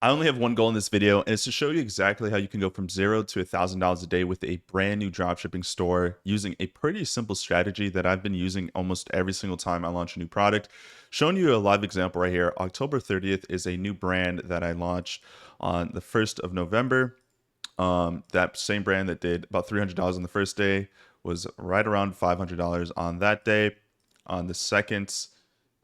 I only have one goal in this video, and it's to show you exactly how you can go from $0 to $1,000 a day with a brand new dropshipping store using a pretty simple strategy that I've been using almost every single time I launch a new product. Showing you a live example right here. October 30th is a new brand that I launched on the 1st of November. That same brand that did about $300 on the first day was right around $500 on that day. On the second,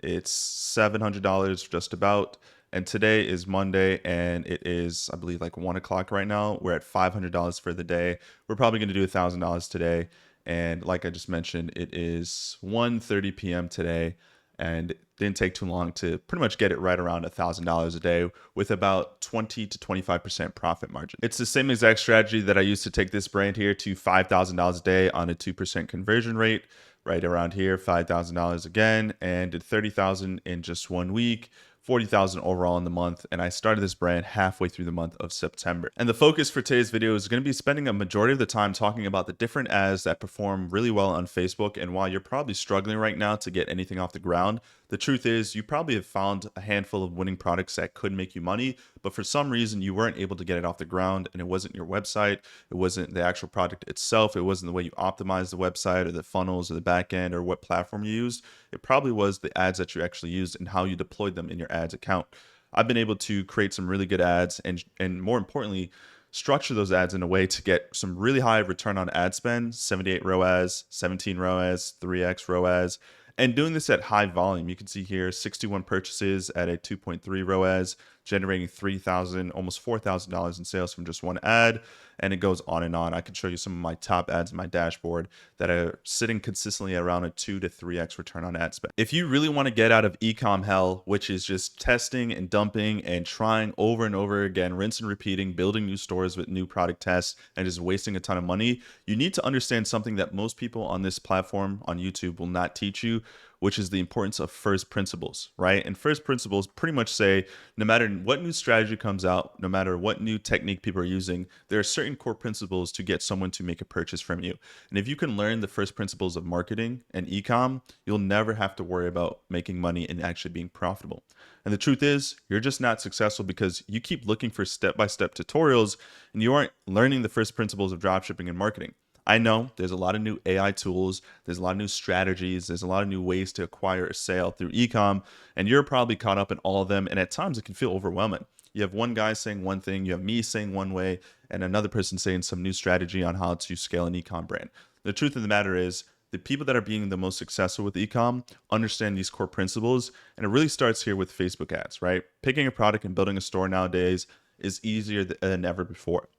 it's $700 just about. And today is Monday, and it is, I believe, like 1 o'clock right now. We're at $500 for the day. We're probably going to do $1,000 today. And like I just mentioned, it is 1:30 p.m. today, and it didn't take too long to pretty much get it right around $1,000 a day with about 20 to 25% profit margin. It's the same exact strategy that I used to take this brand here to $5,000 a day on a 2% conversion rate. Right around here, $5,000 again, and did 30,000 in just 1 week. 40,000 overall in the month, and I started this brand halfway through the month of September. And the focus for today's video is going to be spending a majority of the time talking about the different ads that perform really well on Facebook. And while you're probably struggling right now to get anything off the ground, the truth is you probably have found a handful of winning products that could make you money, but for some reason you weren't able to get it off the ground, and it wasn't your website, it wasn't the actual product itself, it wasn't the way you optimized the website or the funnels or the back end or what platform you used. It probably was the ads that you actually used and how you deployed them in your ads account. I've been able to create some really good ads and more importantly, structure those ads in a way to get some really high return on ad spend, 78 ROAS, 17 ROAS, 3x ROAS, and doing this at high volume. You can see here 61 purchases at a 2.3 ROAS, generating $3,000, almost $4,000 in sales from just one ad. And it goes on and on. I can show you some of my top ads in my dashboard that are sitting consistently around a 2 to 3x return on ad spend. If you really want to get out of ecom hell, which is just testing and dumping and trying over and over again, rinse and repeating, building new stores with new product tests and just wasting a ton of money, you need to understand something that most people on this platform on YouTube will not teach you, which is the importance of first principles, right? And first principles pretty much say no matter what new strategy comes out, no matter what new technique people are using, there are certain core principles to get someone to make a purchase from you. And if you can learn the first principles of marketing and ecom, you'll never have to worry about making money and actually being profitable. And the truth is, you're just not successful because you keep looking for step-by-step tutorials and you aren't learning the first principles of dropshipping and marketing. I know there's a lot of new AI tools, there's a lot of new strategies, there's a lot of new ways to acquire a sale through ecom, and you're probably caught up in all of them, and at times it can feel overwhelming. You have one guy saying one thing, you have me saying one way, and another person saying some new strategy on how to scale an ecom brand. The truth of the matter is, the people that are being the most successful with ecom understand these core principles, and it really starts here with Facebook ads, right? Picking a product and building a store nowadays is easier than ever before.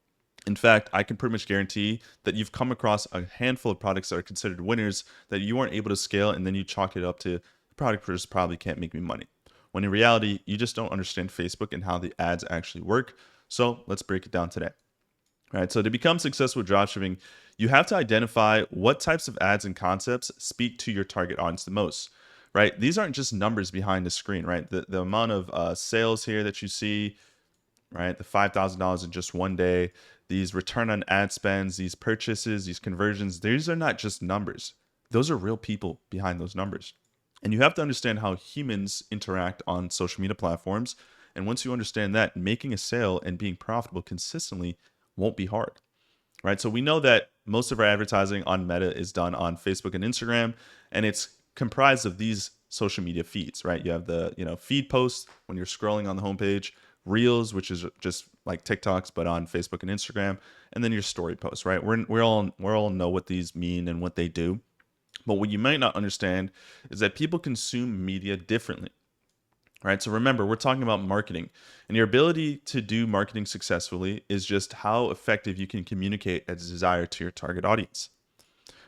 In fact, I can pretty much guarantee that you've come across a handful of products that are considered winners that you weren't able to scale, and then you chalk it up to the product just probably can't make me money. When in reality, you just don't understand Facebook and how the ads actually work. So let's break it down today. All right, so to become successful with dropshipping, you have to identify what types of ads and concepts speak to your target audience the most, right? These aren't just numbers behind the screen, right? The amount of sales here that you see, right? The $5,000 in just 1 day, these return on ad spends, these purchases, these conversions, these are not just numbers. Those are real people behind those numbers. And you have to understand how humans interact on social media platforms. And once you understand that, making a sale and being profitable consistently won't be hard, right? So we know that most of our advertising on Meta is done on Facebook and Instagram, and it's comprised of these social media feeds, right? You have the, feed posts when you're scrolling on the homepage, Reels, which is just like TikToks, but on Facebook and Instagram, and then your story posts, right? We all know what these mean and what they do. But what you might not understand is that people consume media differently, right? So remember, we're talking about marketing, and your ability to do marketing successfully is just how effective you can communicate a desire to your target audience,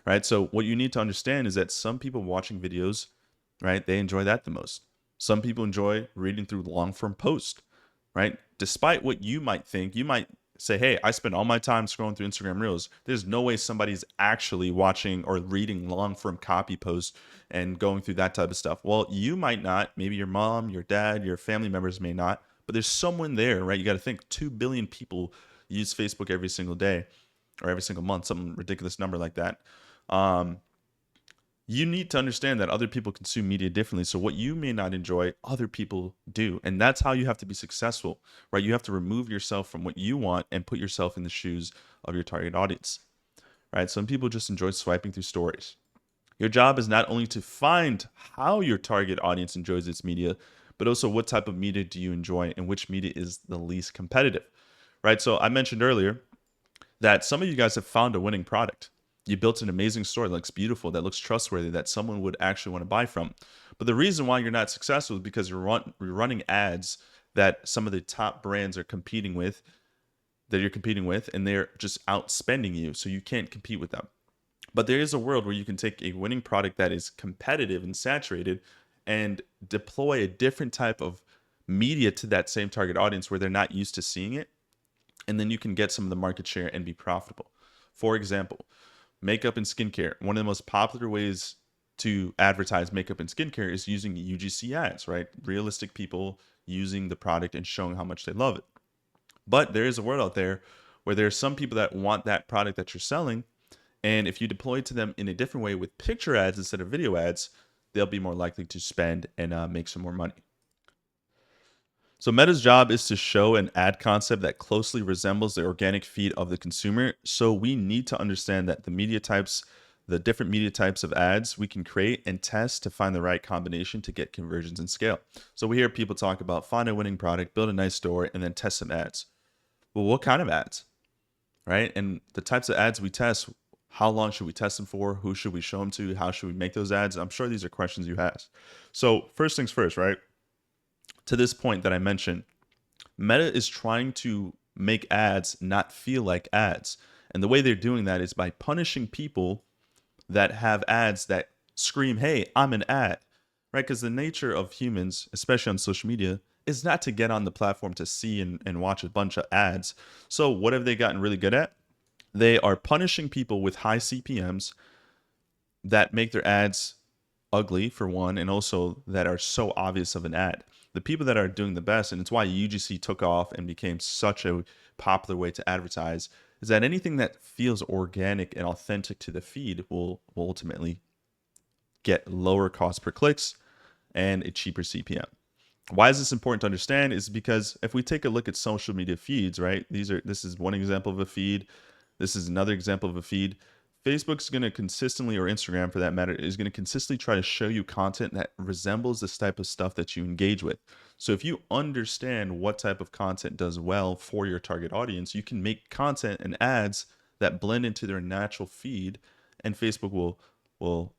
right? So what you need to understand is that some people watching videos, right, they enjoy that the most. Some people enjoy reading through long form posts, right? Despite what you might think, you might say, hey, I spend all my time scrolling through Instagram Reels. There's no way somebody's actually watching or reading long form copy posts and going through that type of stuff. Well, you might not. Maybe your mom, your dad, your family members may not, but there's someone there, right? You got to think 2 billion people use Facebook every single day or every single month, some ridiculous number like that. you need to understand that other people consume media differently. So what you may not enjoy, other people do. And that's how you have to be successful, right? You have to remove yourself from what you want and put yourself in the shoes of your target audience, right? Some people just enjoy swiping through stories. Your job is not only to find how your target audience enjoys its media, but also what type of media do you enjoy and which media is the least competitive, right? So I mentioned earlier that some of you guys have found a winning product. You built an amazing store that looks beautiful, that looks trustworthy, that someone would actually want to buy from. But the reason why you're not successful is because you're running ads that some of the top brands are competing with, that you're competing with, and they're just outspending you. So you can't compete with them. But there is a world where you can take a winning product that is competitive and saturated and deploy a different type of media to that same target audience where they're not used to seeing it. And then you can get some of the market share and be profitable. For example, makeup and skincare. One of the most popular ways to advertise makeup and skincare is using UGC ads, right? Realistic people using the product and showing how much they love it. But there is a world out there where there are some people that want that product that you're selling. And if you deploy it to them in a different way with picture ads instead of video ads, they'll be more likely to spend and make some more money. So Meta's job is to show an ad concept that closely resembles the organic feed of the consumer. So we need to understand that the different media types of ads we can create and test to find the right combination to get conversions and scale. So we hear people talk about find a winning product, build a nice store, and then test some ads. Well, what kind of ads, right? And the types of ads we test, how long should we test them for? Who should we show them to? How should we make those ads? I'm sure these are questions you asked. So first things first, right? To this point that I mentioned, Meta is trying to make ads not feel like ads. And the way they're doing that is by punishing people that have ads that scream, hey, I'm an ad, right? Because the nature of humans, especially on social media, is not to get on the platform to see and watch a bunch of ads. So what have they gotten really good at? They are punishing people with high CPMs that make their ads ugly, for one, and also that are so obvious of an ad. The people that are doing the best, and it's why UGC took off and became such a popular way to advertise, is that anything that feels organic and authentic to the feed will ultimately get lower cost per clicks and a cheaper CPM. Why is this important to understand? Is because if we take a look at social media feeds, right? This is one example of a feed. This is another example of a feed. Facebook's going to consistently, or Instagram for that matter, is going to consistently try to show you content that resembles this type of stuff that you engage with. So if you understand what type of content does well for your target audience, you can make content and ads that blend into their natural feed, and Facebook will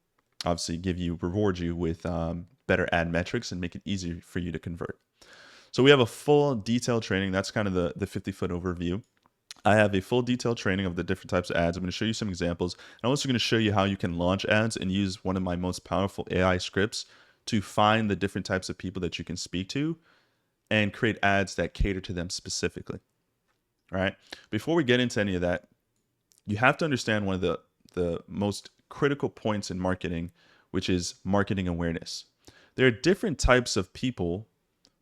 obviously reward you with better ad metrics and make it easier for you to convert. So we have a full detailed training. That's kind of the 50-foot overview. I have a full detailed training of the different types of ads. I'm going to show you some examples. I'm also going to show you how you can launch ads and use one of my most powerful AI scripts to find the different types of people that you can speak to and create ads that cater to them specifically. All right. Before we get into any of that, you have to understand one of the most critical points in marketing, which is marketing awareness. There are different types of people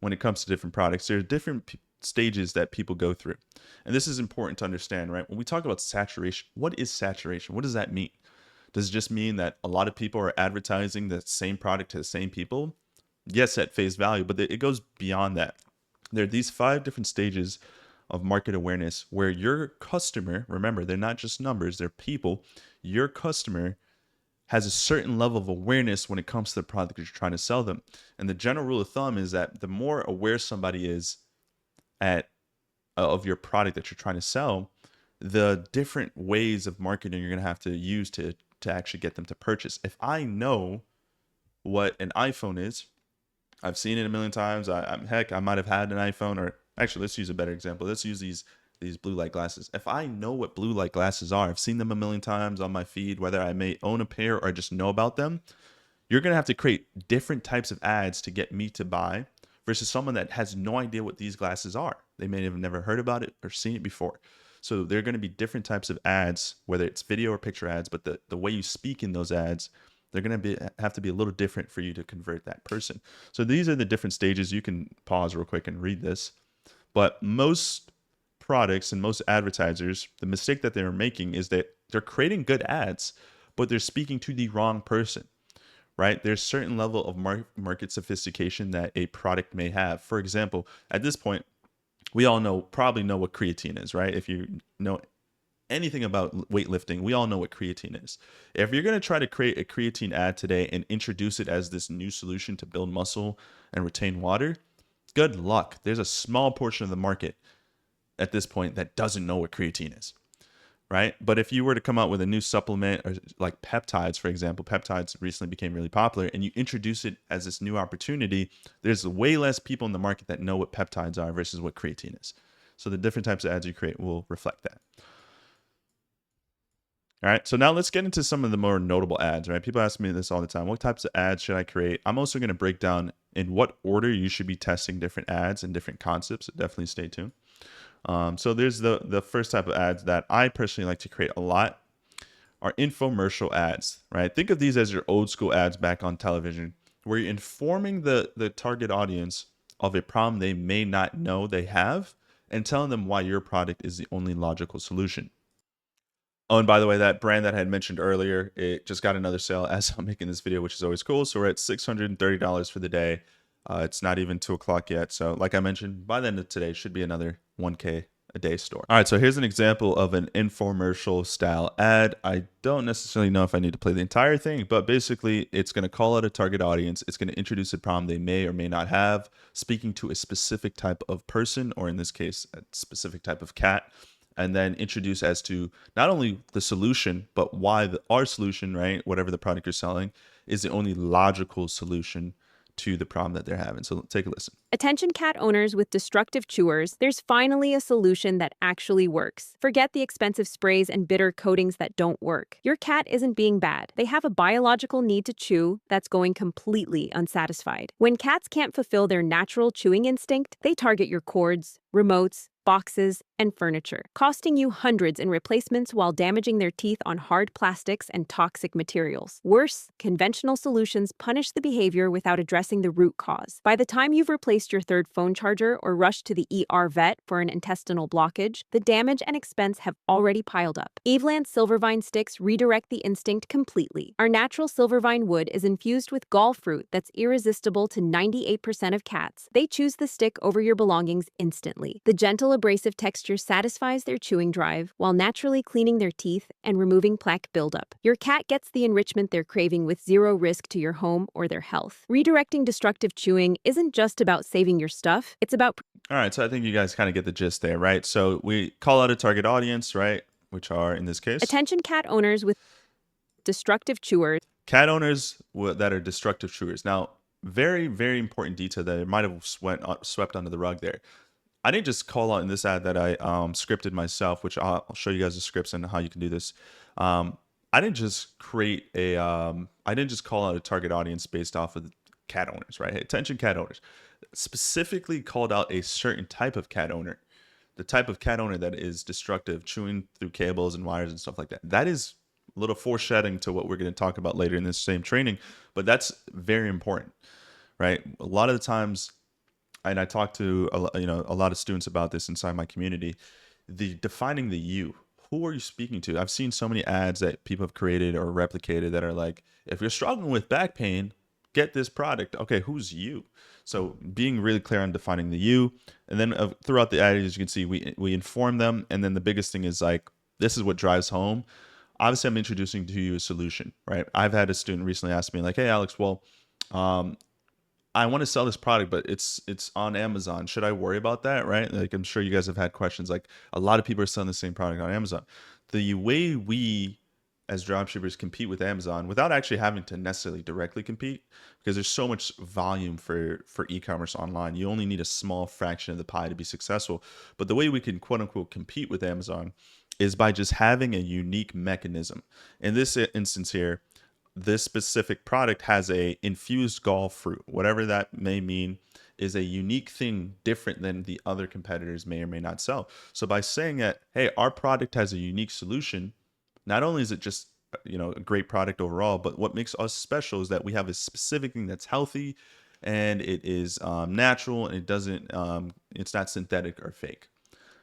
when it comes to different products. There are different stages that people go through. And this is important to understand, right? When we talk about saturation, what is saturation? What does that mean? Does it just mean that a lot of people are advertising the same product to the same people? Yes, at face value, but it goes beyond that. There are these 5 different stages of market awareness where your customer, remember, they're not just numbers, they're people, your customer has a certain level of awareness when it comes to the product that you're trying to sell them. And the general rule of thumb is that the more aware somebody is of your product that you're trying to sell, the different ways of marketing you're going to have to use to actually get them to purchase. If I know what an iPhone is, I've seen it a million times. Heck, I might have had an iPhone, or actually, let's use a better example. Let's use these blue light glasses. If I know what blue light glasses are, I've seen them a million times on my feed, whether I may own a pair or just know about them, you're going to have to create different types of ads to get me to buy versus someone that has no idea what these glasses are. They may have never heard about it or seen it before. So there are going to be different types of ads, whether it's video or picture ads, but the way you speak in those ads, they're going to have to be a little different for you to convert that person. So these are the different stages. You can pause real quick and read this. But most products and most advertisers, the mistake that they're making is that they're creating good ads, but they're speaking to the wrong person. right? There's certain level of market sophistication that a product may have. For example, at this point, we all probably know what creatine is, right? If you know anything about weightlifting, we all know what creatine is. If you're going to try to create a creatine ad today and introduce it as this new solution to build muscle and retain water, good luck. There's a small portion of the market at this point that doesn't know what creatine is, right? But if you were to come out with a new supplement, or like peptides, for example, peptides recently became really popular, and you introduce it as this new opportunity, there's way less people in the market that know what peptides are versus what creatine is. So the different types of ads you create will reflect that. All right, so now let's get into some of the more notable ads, right? People ask me this all the time. What types of ads should I create? I'm also going to break down in what order you should be testing different ads and different concepts. So definitely stay tuned. So there's the first type of ads that I personally like to create a lot are infomercial ads, right? Think of these as your old school ads back on television, where you're informing the target audience of a problem they may not know they have and telling them why your product is the only logical solution. Oh, and by the way, that brand that I had mentioned earlier, it just got another sale as I'm making this video, which is always cool. So we're at $630 for the day. It's not even 2 o'clock yet. So like I mentioned, by the end of today, should be another 1K a day store. All right, so here's an example of an infomercial style ad. I don't necessarily know if I need to play the entire thing, but basically it's going to call out a target audience. It's going to introduce a problem they may or may not have, speaking to a specific type of person, or in this case, a specific type of cat, and then introduce as to not only the solution, but why our solution, right, whatever the product you're selling, is the only logical solution to the problem that they're having. So take a listen. Attention cat owners with destructive chewers, there's finally a solution that actually works. Forget the expensive sprays and bitter coatings that don't work. Your cat isn't being bad. They have a biological need to chew that's going completely unsatisfied. When cats can't fulfill their natural chewing instinct, they target your cords, remotes, boxes, and furniture, costing you hundreds in replacements while damaging their teeth on hard plastics and toxic materials. Worse, conventional solutions punish the behavior without addressing the root cause. By the time you've replaced your third phone charger or rushed to the ER vet for an intestinal blockage, the damage and expense have already piled up. Eveland Silvervine sticks redirect the instinct completely. Our natural silvervine wood is infused with gall fruit that's irresistible to 98% of cats. They choose the stick over your belongings instantly. The gentle abrasive texture satisfies their chewing drive while naturally cleaning their teeth and removing plaque buildup. Your cat gets the enrichment they're craving with zero risk to your home or their health. Redirecting destructive chewing isn't just about saving your stuff, it's about... All right, so I think you guys kind of get the gist there, right? So we call out a target audience, right? Which are, in this case, attention cat owners with destructive chewers. Cat owners that are destructive chewers. Now, very, very important detail that it might have swept under the rug there. I didn't just call out in this ad that I scripted myself, which I'll show you guys the scripts and how you can do this. I didn't just create I didn't just call out a target audience based off of cat owners, right? Hey, attention cat owners. Specifically called out a certain type of cat owner, the type of cat owner that is destructive, chewing through cables and wires and stuff like that. That is a little foreshadowing to what we're going to talk about later in this same training, but that's very important, right? A lot of the times, and I talk to a lot of students about this inside my community, defining the you. Who are you speaking to? I've seen so many ads that people have created or replicated that are like, if you're struggling with back pain, get this product. Okay, who's you? So being really clear on defining the you, and then throughout the ad, as you can see, we inform them, and then the biggest thing is like, this is what drives home. Obviously, I'm introducing to you a solution, right? I've had a student recently ask me like, hey, Alex, well, I want to sell this product, but it's on Amazon. Should I worry about that, right? Like, I'm sure you guys have had questions. Like, a lot of people are selling the same product on Amazon. The way we as dropshippers compete with Amazon without actually having to necessarily directly compete, because there's so much volume for e-commerce online. You only need a small fraction of the pie to be successful. But the way we can quote unquote compete with Amazon is by just having a unique mechanism. In this instance here, this specific product has a infused gall fruit, whatever that may mean, is a unique thing different than the other competitors may or may not sell. So by saying that, hey, our product has a unique solution, not only is it just a great product overall, but what makes us special is that we have a specific thing that's healthy and it is natural, and it doesn't it's not synthetic or fake.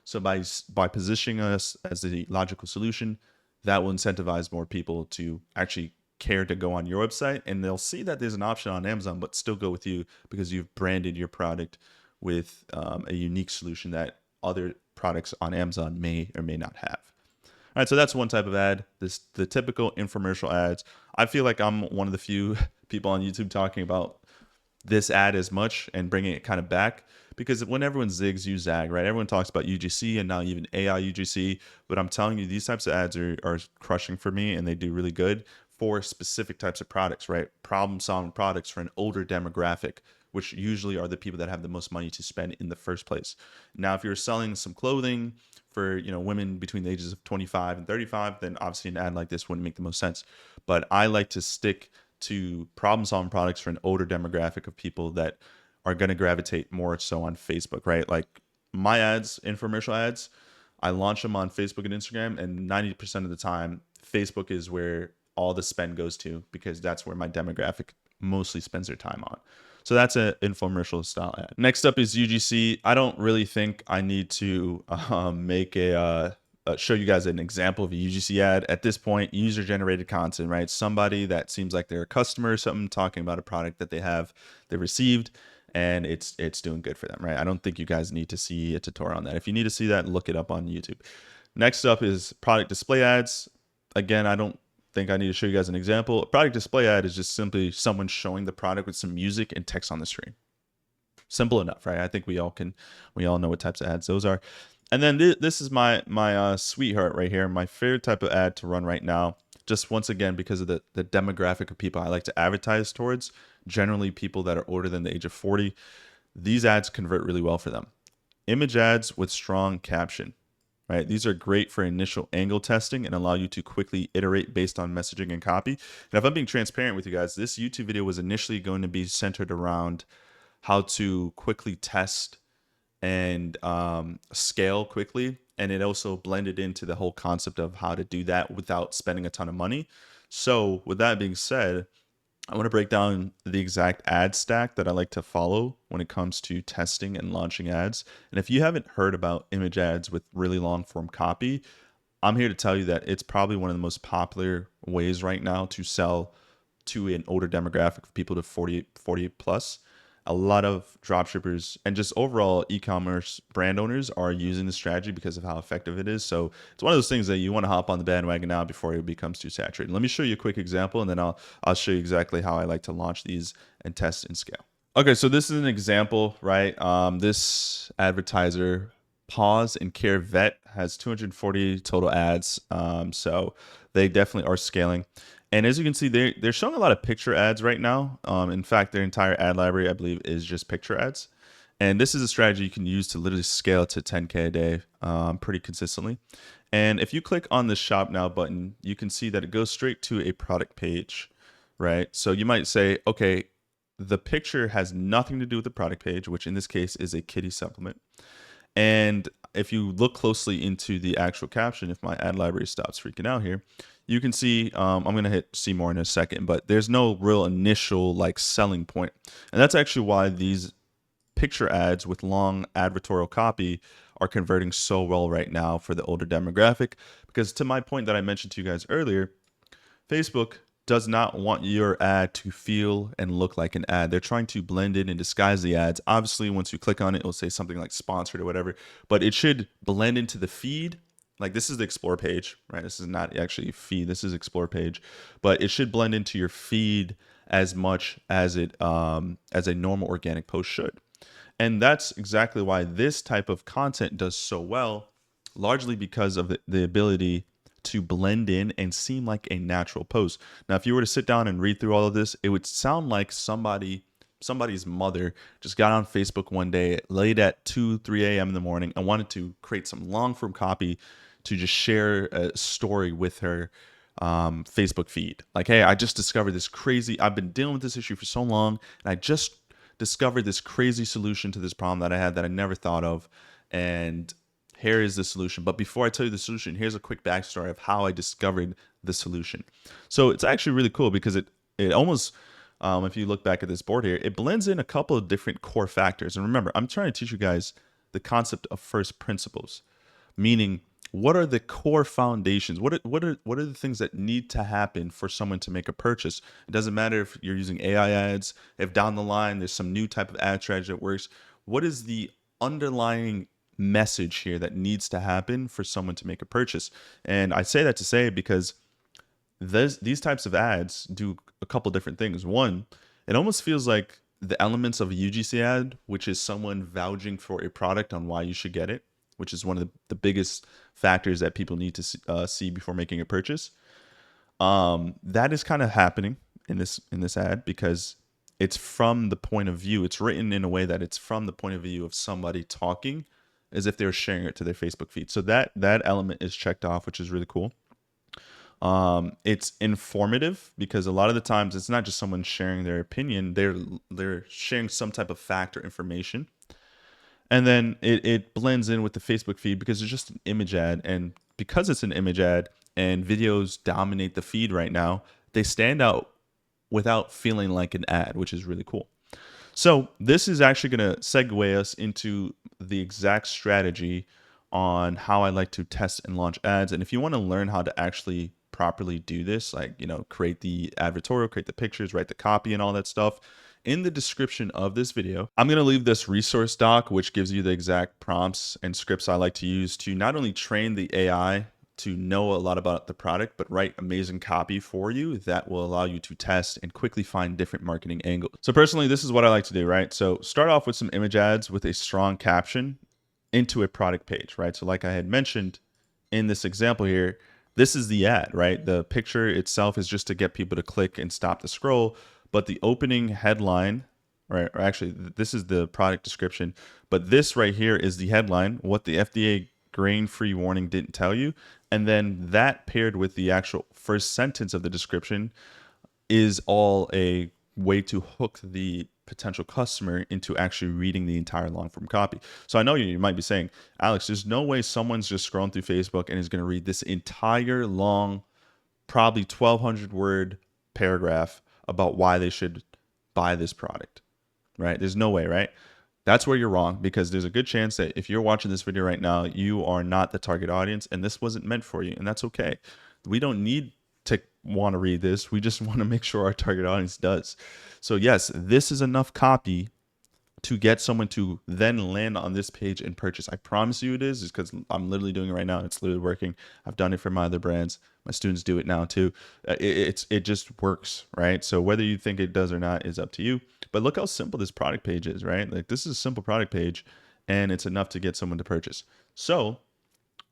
So by positioning us as the logical solution, that will incentivize more people to actually care to go on your website, and they'll see that there's an option on Amazon, but still go with you because you've branded your product with a unique solution that other products on Amazon may or may not have. All right, so that's one type of ad. The typical infomercial ads. I feel like I'm one of the few people on YouTube talking about this ad as much and bringing it kind of back, because when everyone zigs, you zag, right? Everyone talks about UGC and now even AI UGC, but I'm telling you, these types of ads are crushing for me, and they do really good for specific types of products, right? Problem solving products for an older demographic, which usually are the people that have the most money to spend in the first place. Now, if you're selling some clothing for, women between the ages of 25 and 35, then obviously an ad like this wouldn't make the most sense. But I like to stick to problem solving products for an older demographic of people that are going to gravitate more so on Facebook, right? Like my ads, infomercial ads, I launch them on Facebook and Instagram, and 90% of the time, Facebook is where all the spend goes to, because that's where my demographic mostly spends their time on. So that's an infomercial style ad. Next up is UGC. I don't really think I need to make show you guys an example of a UGC ad. At this point, user generated content, right? Somebody that seems like they're a customer or something, talking about a product that they received, and it's doing good for them, right? I don't think you guys need to see a tutorial on that. If you need to see that, look it up on YouTube. Next up is product display ads. Again, I don't think I need to show you guys an example. A product display ad is just simply someone showing the product with some music and text on the screen. Simple enough, right? I think we all know what types of ads those are. And then this is my sweetheart right here, my favorite type of ad to run right now. Just once again, because of the demographic of people I like to advertise towards, generally people that are older than the age of 40. These ads convert really well for them. Image ads with strong caption, right? These are great for initial angle testing and allow you to quickly iterate based on messaging and copy. And if I'm being transparent with you guys, this YouTube video was initially going to be centered around how to quickly test and scale quickly. And it also blended into the whole concept of how to do that without spending a ton of money. So with that being said, I want to break down the exact ad stack that I like to follow when it comes to testing and launching ads. And if you haven't heard about image ads with really long form copy, I'm here to tell you that it's probably one of the most popular ways right now to sell to an older demographic of people to 48 plus. A lot of dropshippers and just overall e-commerce brand owners are using the strategy because of how effective it is. So it's one of those things that you want to hop on the bandwagon now before it becomes too saturated. Let me show you a quick example, and then I'll show you exactly how I like to launch these and test and scale. Okay, so this is an example, right? This advertiser, Pause and Care Vet, has 240 total ads. So they definitely are scaling. And as you can see, they're showing a lot of picture ads right now. In fact, their entire ad library, I believe, is just picture ads. And this is a strategy you can use to literally scale to 10K a day pretty consistently. And if you click on the Shop Now button, you can see that it goes straight to a product page, right? So you might say, okay, the picture has nothing to do with the product page, which in this case is a kitty supplement. And if you look closely into the actual caption, if my ad library stops freaking out here, you can see, I'm going to hit see more in a second, but there's no real initial like selling point. And that's actually why these picture ads with long advertorial copy are converting so well right now for the older demographic. Because to my point that I mentioned to you guys earlier, Facebook does not want your ad to feel and look like an ad. They're trying to blend in and disguise the ads. Obviously, once you click on it, it'll say something like sponsored or whatever, but it should blend into the feed. Like this is the explore page, right? This is not actually feed. This is explore page, but it should blend into your feed as much as it as a normal organic post should. And that's exactly why this type of content does so well, largely because of the ability to blend in and seem like a natural post. Now, if you were to sit down and read through all of this, it would sound like somebody's mother just got on Facebook one day late at 3 a.m. in the morning and wanted to create some long form copy to just share a story with her Facebook feed. Like, hey, I just discovered this crazy, I've been dealing with this issue for so long, and I just discovered this crazy solution to this problem that I had that I never thought of. And here is the solution. But before I tell you the solution, here's a quick backstory of how I discovered the solution. So it's actually really cool because it almost, if you look back at this board here, it blends in a couple of different core factors. And remember, I'm trying to teach you guys the concept of first principles, meaning what are the core foundations? What are the things that need to happen for someone to make a purchase? It doesn't matter if you're using AI ads, if down the line there's some new type of ad strategy that works. What is the underlying message here that needs to happen for someone to make a purchase? And I say that to say because these types of ads do a couple different things. One, it almost feels like the elements of a UGC ad, which is someone vouching for a product on why you should get it, which is one of the biggest factors that people need to see before making a purchase. That is kind of happening in this ad because it's from the point of view. It's written in a way that it's from the point of view of somebody talking, as if they were sharing it to their Facebook feed. So that element is checked off, which is really cool. It's informative because a lot of the times it's not just someone sharing their opinion; they're sharing some type of fact or information, and then it blends in with the Facebook feed because it's just an image ad, and because it's an image ad and videos dominate the feed right now, they stand out without feeling like an ad, which is really cool. So this is actually going to segue us into the exact strategy on how I like to test and launch ads. And if you want to learn how to actually properly do this, like, create the advertorial, create the pictures, write the copy and all that stuff, in the description of this video, I'm going to leave this resource doc, which gives you the exact prompts and scripts I like to use to not only train the AI to know a lot about the product, but write amazing copy for you that will allow you to test and quickly find different marketing angles. So personally, this is what I like to do, right? So start off with some image ads with a strong caption into a product page, right? So like I had mentioned in this example here, this is the ad, right? The picture itself is just to get people to click and stop the scroll, but the opening headline, right? Or actually, this is the product description, but this right here is the headline, what the FDA grain-free warning didn't tell you. And then that paired with the actual first sentence of the description is all a way to hook the potential customer into actually reading the entire long form copy. So I know you might be saying, Alex, there's no way someone's just scrolling through Facebook and is going to read this entire long, probably 1,200 word paragraph about why they should buy this product, right? There's no way, right? That's where you're wrong, because there's a good chance that if you're watching this video right now, you are not the target audience and this wasn't meant for you. And that's okay. We don't need to want to read this. We just want to make sure our target audience does. So yes, this is enough copy to get someone to then land on this page and purchase. I promise you it is, because I'm literally doing it right now. It's literally working. I've done it for my other brands. My students do it now too. It just works, right? So whether you think it does or not is up to you. But look how simple this product page is, right? Like, this is a simple product page and it's enough to get someone to purchase. So,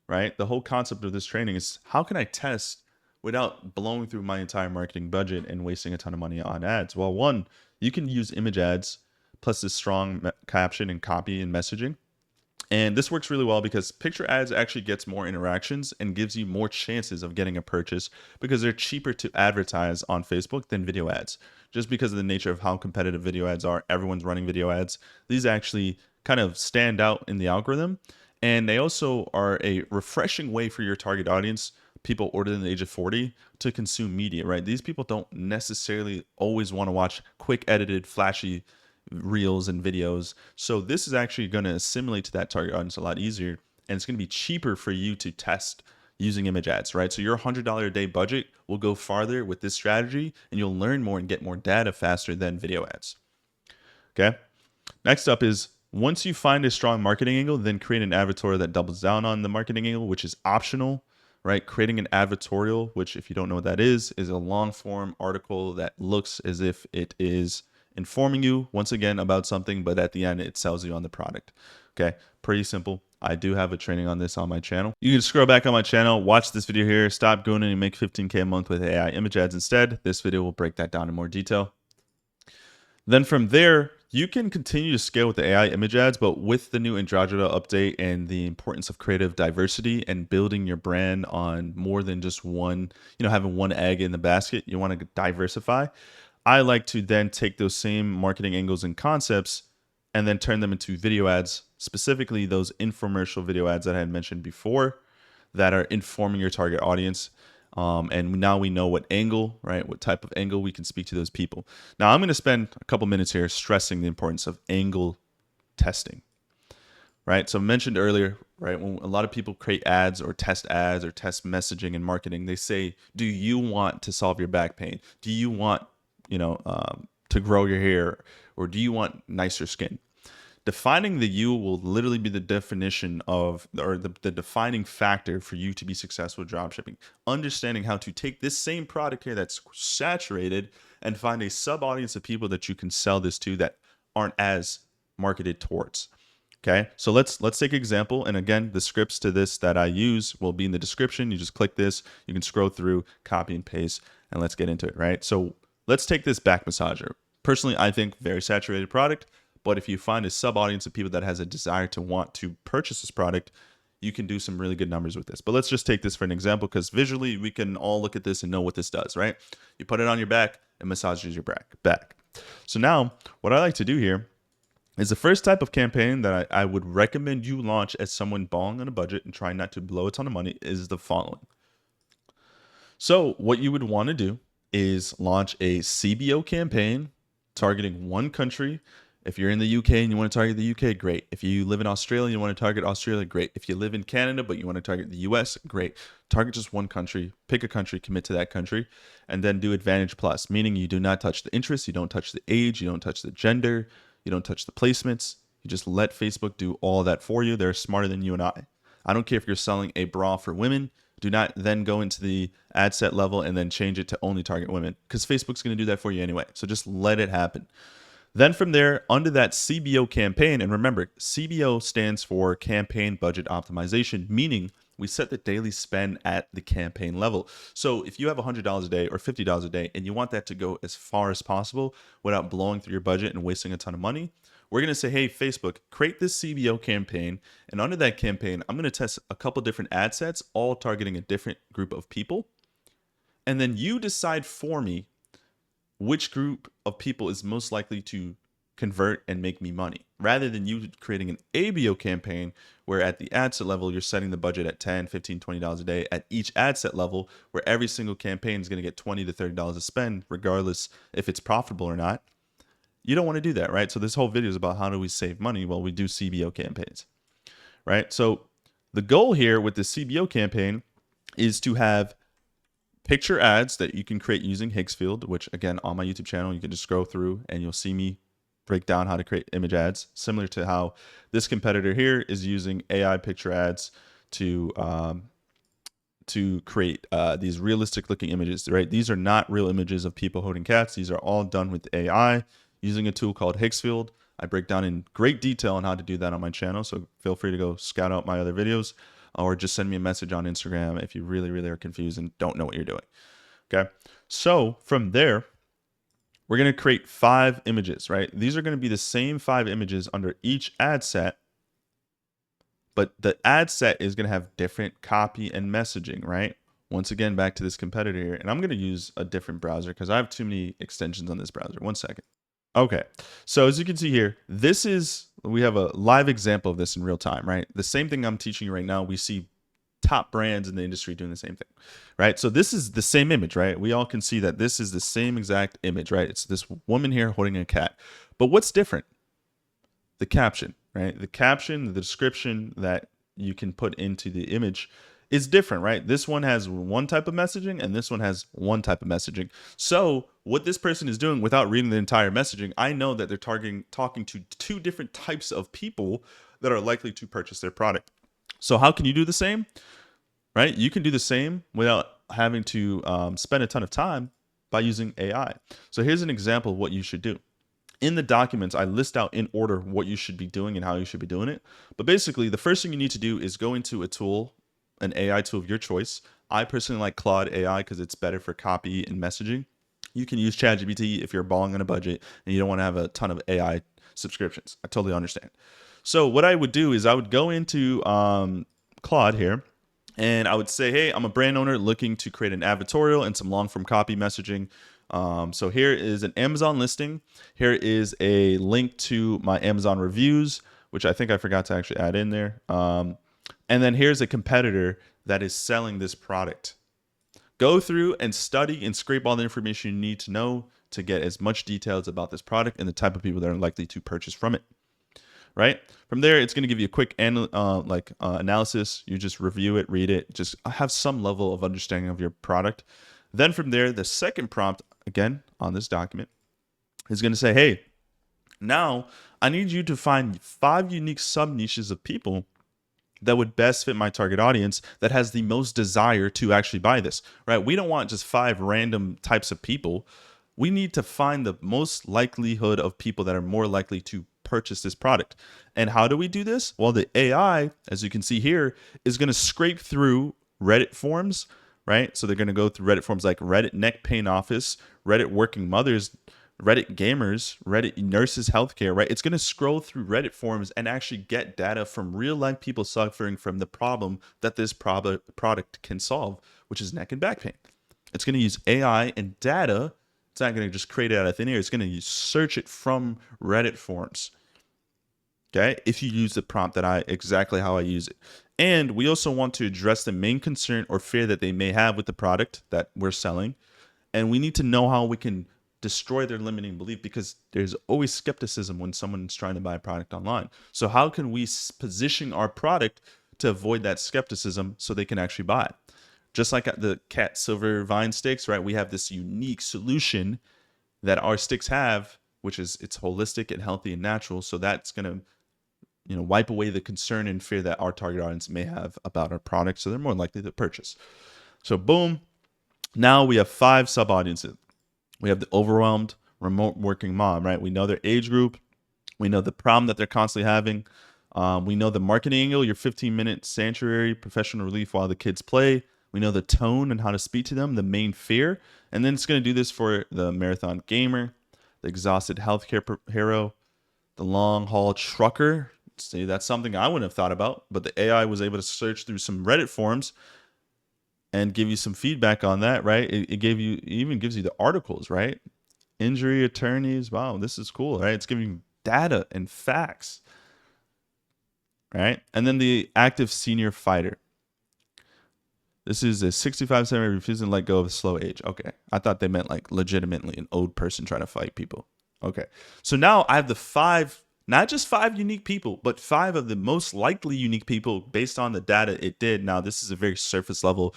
right, the whole concept of this training is, how can I test without blowing through my entire marketing budget and wasting a ton of money on ads? Well, one, you can use image ads plus this strong caption and copy and messaging. And this works really well because picture ads actually gets more interactions and gives you more chances of getting a purchase because they're cheaper to advertise on Facebook than video ads. Just because of the nature of how competitive video ads are, everyone's running video ads. These actually kind of stand out in the algorithm. And they also are a refreshing way for your target audience, people older than the age of 40, to consume media, right? These people don't necessarily always want to watch quick edited, flashy reels and videos. So this is actually going to assimilate to that target audience a lot easier. And it's going to be cheaper for you to test using image ads, right? So your $100 a day budget will go farther with this strategy, and you'll learn more and get more data faster than video ads. Okay. Next up is, once you find a strong marketing angle, then create an advertorial that doubles down on the marketing angle, which is optional, right? Creating an advertorial, which, if you don't know what that is a long form article that looks as if it is informing you once again about something, but at the end it sells you on the product. Okay, pretty simple. I do have a training on this on my channel. You can scroll back on my channel, watch this video here, stop going and make 15K a month with AI image ads instead. This video will break that down in more detail. Then from there, you can continue to scale with the AI image ads, but with the new Androgeda update and the importance of creative diversity and building your brand on more than just one, having one egg in the basket, you want to diversify. I like to then take those same marketing angles and concepts and then turn them into video ads, specifically those infomercial video ads that I had mentioned before that are informing your target audience. And now we know what angle, right? What type of angle we can speak to those people. Now I'm going to spend a couple minutes here stressing the importance of angle testing. right? So I mentioned earlier, right, when a lot of people create ads or test messaging and marketing, they say, do you want to solve your back pain? Do you want, to grow your hair? Or do you want nicer skin? Defining the you will literally be the definition of, or the defining factor for you to be successful with dropshipping. Understanding how to take this same product here that's saturated and find a sub audience of people that you can sell this to that aren't as marketed towards. Okay, so let's take an example. And again, the scripts to this that I use will be in the description. You just click this, you can scroll through, copy and paste, and let's get into it, right? So let's take this back massager. Personally, I think very saturated product, but if you find a sub audience of people that has a desire to want to purchase this product, you can do some really good numbers with this. But let's just take this for an example, because visually we can all look at this and know what this does, right? You put it on your back, it massages your back. So now what I like to do here is the first type of campaign that I would recommend you launch as someone balling on a budget and trying not to blow a ton of money is the following. So what you would want to do is launch a CBO campaign targeting one country. If you're in the UK and you want to target the UK, great. If you live in Australia and you want to target Australia, great. If you live in Canada but you want to target the US, great. Target just one country, pick a country, commit to that country, and then do Advantage Plus, meaning you do not touch the interest, you don't touch the age, you don't touch the gender, you don't touch the placements. You just let Facebook do all that for you. They're smarter than you and I. I don't care if you're selling a bra for women. Do not then go into the ad set level and then change it to only target women, because Facebook's going to do that for you anyway. So just let it happen. Then from there, under that CBO campaign, and remember, CBO stands for Campaign Budget Optimization, meaning we set the daily spend at the campaign level. So if you have $100 a day or $50 a day and you want that to go as far as possible without blowing through your budget and wasting a ton of money, we're going to say, hey, Facebook, create this CBO campaign. And under that campaign, I'm going to test a couple different ad sets, all targeting a different group of people. And then you decide for me which group of people is most likely to convert and make me money, rather than you creating an ABO campaign where at the ad set level, you're setting the budget at $10, $15, $20 a day at each ad set level, where every single campaign is going to get $20 to $30 to spend, regardless if it's profitable or not. You don't want to do that, right? So this whole video is about how do we save money while we do CBO campaigns, right? So the goal here with the CBO campaign is to have picture ads that you can create using Higgsfield, which again, on my YouTube channel, you can just scroll through and you'll see me break down how to create image ads, similar to how this competitor here is using AI picture ads to create these realistic looking images, right? These are not real images of people holding cats. These are all done with AI using a tool called Higgsfield. I break down in great detail on how to do that on my channel, so feel free to go scout out my other videos, or just send me a message on Instagram if you really, really are confused and don't know what you're doing. Okay. So from there, we're going to create 5 images, right? These are going to be the same 5 images under each ad set, but the ad set is going to have different copy and messaging, right? Once again, back to this competitor here, and I'm going to use a different browser because I have too many extensions on this browser. One second. Okay, so as you can see here, we have a live example of this in real time, right? The same thing I'm teaching you right now, we see top brands in the industry doing the same thing, right? So this is the same image, right? We all can see that this is the same exact image, right? It's this woman here holding a cat. But what's different? The caption, right? The caption, the description that you can put into the image is different, right? This one has one type of messaging and this one has one type of messaging. So what this person is doing without reading the entire messaging, I know that they're talking to 2 different types of people that are likely to purchase their product. So how can you do the same, right? You can do the same without having to spend a ton of time by using AI. So here's an example of what you should do. In the documents, I list out in order what you should be doing and how you should be doing it. But basically, the first thing you need to do is go into a tool, an AI tool of your choice. I personally like Claude AI because it's better for copy and messaging. You can use ChatGPT if you're balling on a budget and you don't want to have a ton of AI subscriptions. I totally understand. So what I would do is I would go into Claude here, and I would say, hey, I'm a brand owner looking to create an advertorial and some long form copy messaging. So here is an Amazon listing. Here is a link to my Amazon reviews, which I think I forgot to actually add in there. And then here's a competitor that is selling this product. Go through and study and scrape all the information you need to know to get as much details about this product and the type of people that are likely to purchase from it. right? From there, it's going to give you a quick analysis. You just review it, read it, just have some level of understanding of your product. Then from there, the second prompt, again, on this document, is going to say, hey, now I need you to find 5 unique sub niches of people that would best fit my target audience that has the most desire to actually buy this, right? We don't want just 5 random types of people. We need to find the most likelihood of people that are more likely to purchase this product. And how do we do this? Well, the AI, as you can see here, is going to scrape through Reddit forums, right? So they're going to go through Reddit forums like Reddit Neck Pain Office, Reddit Working Mothers, Reddit Gamers, Reddit Nurses Healthcare, right? It's going to scroll through Reddit forums and actually get data from real life people suffering from the problem that this product can solve, which is neck and back pain. It's going to use AI and data. It's not going to just create it out of thin air. It's going to search it from Reddit forums. Okay, if you use the prompt exactly how I use it. And we also want to address the main concern or fear that they may have with the product that we're selling. And we need to know how we can destroy their limiting belief, because there's always skepticism when someone's trying to buy a product online. So how can we position our product to avoid that skepticism so they can actually buy it? Just like the cat silver vine sticks, right? We have this unique solution that our sticks have, which is it's holistic and healthy and natural. So that's going to wipe away the concern and fear that our target audience may have about our product, so they're more likely to purchase. So boom, now we have 5 sub audiences. We have the overwhelmed remote working mom, right? We know their age group. We know the problem that they're constantly having. We know the marketing angle, your 15-minute sanctuary, professional relief while the kids play. We know the tone and how to speak to them, the main fear. And then it's going to do this for the marathon gamer, the exhausted healthcare hero, the long haul trucker. See, that's something I wouldn't have thought about, but the AI was able to search through some Reddit forums and give you some feedback on that, right? It even gives you the articles, right? Injury attorneys. Wow, this is cool, right? It's giving you data and facts, right? And then the active senior fighter. This is a 65-70 refusing to let go of a slow age. Okay, I thought they meant like legitimately an old person trying to fight people. Okay, so now I have the 5, not just 5 unique people, but 5 of the most likely unique people based on the data it did. Now, this is a very surface level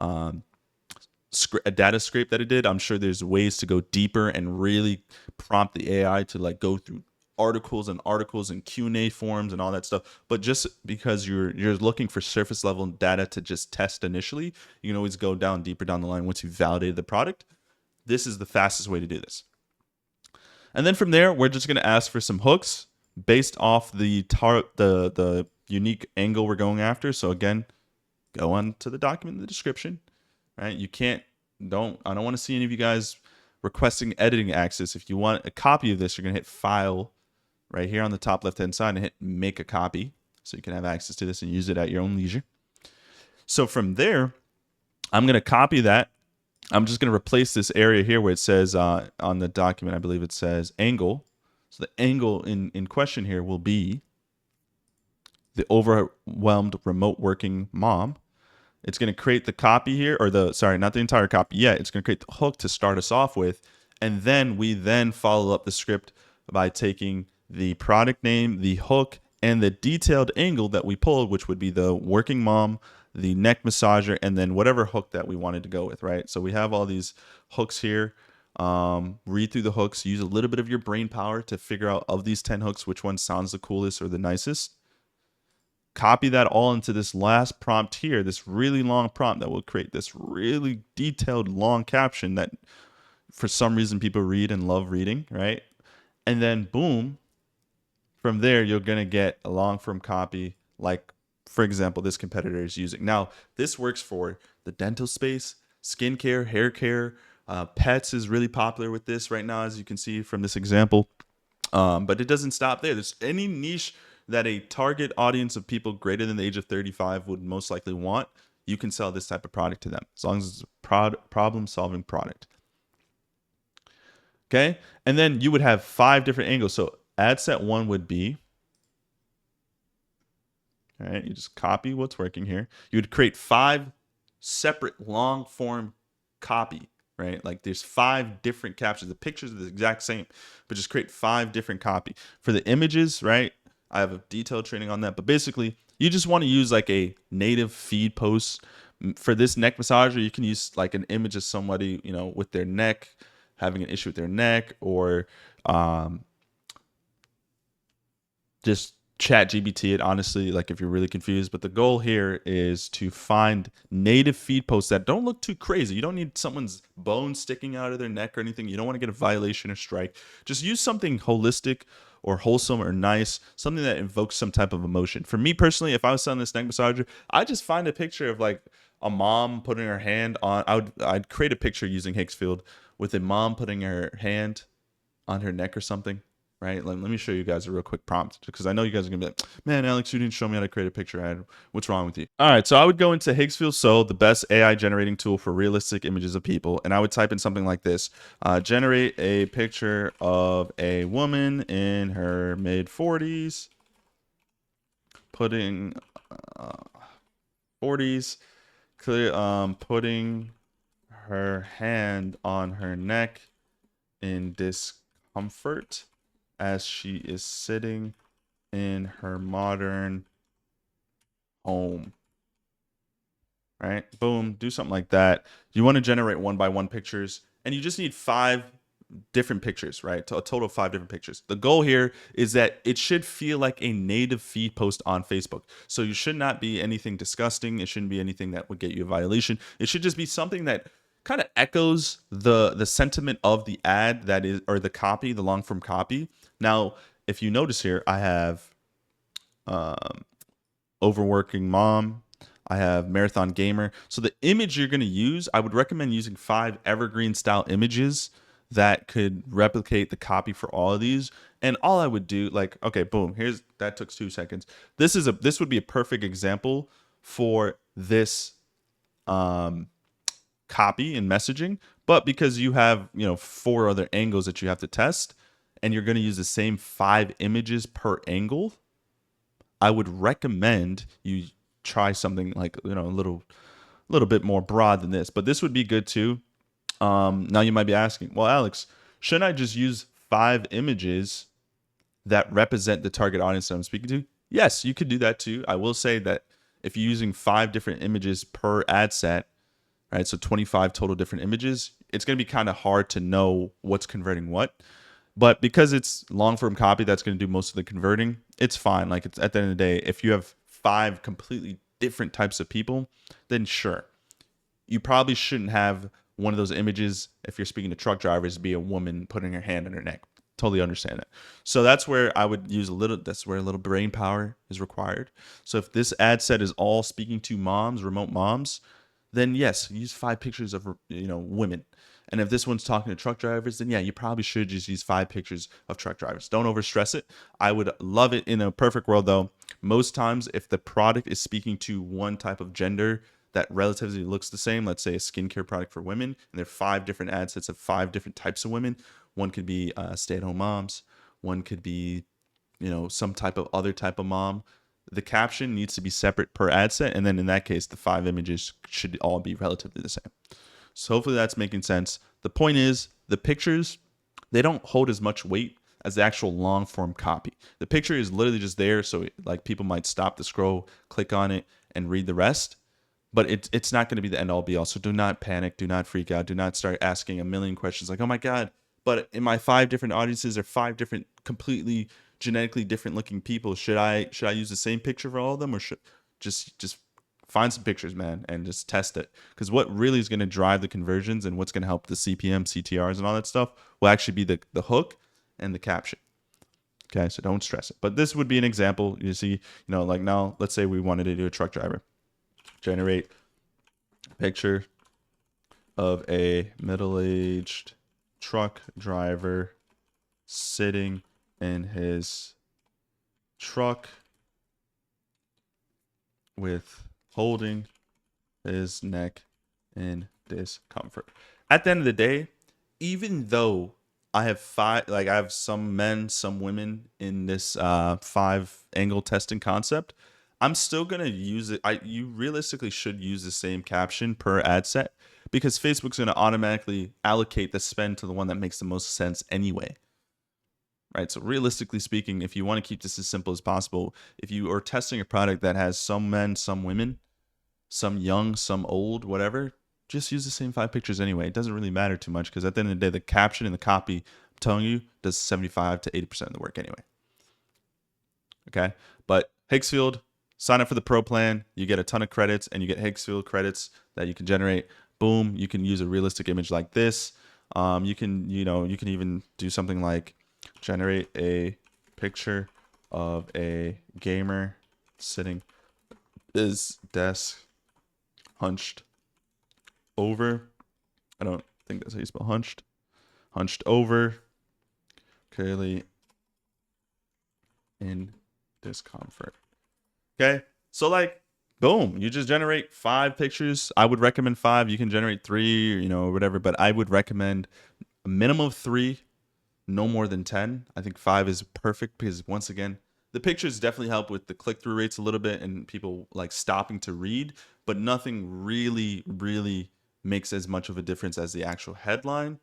a data scrape that it did. I'm sure there's ways to go deeper and really prompt the AI to like go through articles and Q&A forums and all that stuff. But just because you're looking for surface level data to just test initially, you can always go down deeper down the line once you've validated the product. This is the fastest way to do this. And then from there, we're just going to ask for some hooks based off the unique angle we're going after. So again, go on to the document in the description, right? I don't want to see any of you guys requesting editing access. If you want a copy of this, you're going to hit File right here on the top left-hand side and hit Make a Copy, so you can have access to this and use it at your own leisure. So from there, I'm going to copy that. I'm just going to replace this area here where it says on the document, I believe it says angle. So the angle in question here will be the overwhelmed remote working mom. It's going to create the copy here, or not the entire copy yet. It's going to create the hook to start us off with. And then we follow up the script by taking the product name, the hook, and the detailed angle that we pulled, which would be the working mom, the neck massager, and then whatever hook that we wanted to go with, right? So we have all these hooks here. Read through the hooks, use a little bit of your brain power to figure out of these 10 hooks, which one sounds the coolest or the nicest. Copy that all into this last prompt here, this really long prompt that will create this really detailed long caption that for some reason people read and love reading, right? And then boom, from there, you're going to get a long form copy like, for example, this competitor is using. Now, this works for the dental space, skincare, hair care, pets is really popular with this right now, as you can see from this example. But it doesn't stop there. There's any niche that a target audience of people greater than the age of 35 would most likely want, you can sell this type of product to them, as long as it's a problem-solving product. Okay, and then you would have 5 different angles. So ad set 1 would be, all right, you just copy what's working here. You would create 5 separate long-form copy, right? Like there's 5 different captions. The pictures are the exact same, but just create 5 different copy. For the images, right? I have a detailed training on that. But basically, you just want to use like a native feed post. For this neck massager, you can use like an image of somebody, with their neck, having an issue with their neck, or um, just chat GBT it, honestly, like if you're really confused. But the goal here is to find native feed posts that don't look too crazy. You don't need someone's bone sticking out of their neck or anything. You don't want to get a violation or strike. Just use something holistic or wholesome or nice, something that invokes some type of emotion. For me personally, if I was selling this neck massager, I just find a picture of like a mom putting her hand on. I'd create a picture using Higgsfield with a mom putting her hand on her neck or something, right? Let me show you guys a real quick prompt, because I know you guys are gonna be like, man, Alex, you didn't show me how to create a picture. What's wrong with you? All right, so I would go into Higgsfield Soul, the best AI generating tool for realistic images of people, and I would type in something like this: generate a picture of a woman in her mid 40s, putting 40s, putting her hand on her neck in discomfort as she is sitting in her modern home. Right? Boom. Do something like that. You want to generate 1 by 1 pictures, and you just need 5 different pictures, right? A total of 5 different pictures. The goal here is that it should feel like a native feed post on Facebook. So you should not be anything disgusting. It shouldn't be anything that would get you a violation. It should just be something that kind of echoes the sentiment of the ad, that is, or the copy, the long form copy. Now, if you notice here, I have overworking mom, I have marathon gamer. So the image you're going to use, I would recommend using 5 evergreen style images that could replicate the copy for all of these. And all I would do, like, okay, boom, that took 2 seconds. This would be a perfect example for this copy and messaging. But because you have 4 other angles that you have to test, and you're going to use the same 5 images per angle, I would recommend you try something like a little bit more broad than this. But this would be good too. Now you might be asking, well, Alex, shouldn't I just use 5 images that represent the target audience that I'm speaking to? Yes, you could do that too. I will say that if you're using 5 different images per ad set, right, so 25 total different images, it's going to be kind of hard to know what's converting what. But because it's long form copy that's going to do most of the converting, it's fine. Like, it's at the end of the day, if you have 5 completely different types of people, then sure. You probably shouldn't have one of those images, if you're speaking to truck drivers, be a woman putting her hand on her neck. Totally understand that. So that's where I would use that's where a little brain power is required. So if this ad set is all speaking to moms, remote moms, then yes, use 5 pictures of women. And if this one's talking to truck drivers, then yeah, you probably should just use 5 pictures of truck drivers. Don't overstress it. I would love it in a perfect world, though. Most times, if the product is speaking to one type of gender that relatively looks the same, let's say a skincare product for women, and there are 5 different ad sets of 5 different types of women. One could be stay-at-home moms. One could be, some type of other type of mom. The caption needs to be separate per ad set, and then in that case, the 5 images should all be relatively the same. So hopefully that's making sense. The point is, the pictures, they don't hold as much weight as the actual long form copy. The picture is literally just there, so like people might stop the scroll, click on it, and read the rest. But it's not going to be the end all be all. So do not panic, do not freak out, do not start asking a million questions like, oh my God, but in my 5 different audiences or 5 different completely genetically different looking people, should I use the same picture for all of them, or should just find some pictures, man, and just test it? Because what really is going to drive the conversions and what's going to help the CPM, CTRs, and all that stuff will actually be the hook and the caption. Okay, so don't stress it. But this would be an example. You see, like now, let's say we wanted to do a truck driver. Generate a picture of a middle-aged truck driver sitting in his truck with holding his neck in discomfort. At the end of the day, even though I have I have some men, some women in this 5 angle testing concept, I'm still gonna use it. You realistically should use the same caption per ad set, because Facebook's gonna automatically allocate the spend to the one that makes the most sense anyway. right? So realistically speaking, if you want to keep this as simple as possible, if you are testing a product that has some men, some women, some young, some old, whatever, just use the same 5 pictures anyway. It doesn't really matter too much because at the end of the day, the caption and the copy, I'm telling you, does 75 to 80% of the work anyway. Okay. But Higgsfield, sign up for the pro plan. You get a ton of credits and you get Higgsfield credits that you can generate. Boom. You can use a realistic image like this. You can even do something like generate a picture of a gamer sitting his desk hunched over. I don't think that's how you spell hunched. Hunched over. Clearly in discomfort. Okay. So like, boom, you just generate 5 pictures. I would recommend 5. You can generate 3, or whatever, but I would recommend a minimum of 3, no more than 10. I think 5 is perfect because once again, the pictures definitely help with the click-through rates a little bit and people like stopping to read, but nothing really, really makes as much of a difference as the actual headline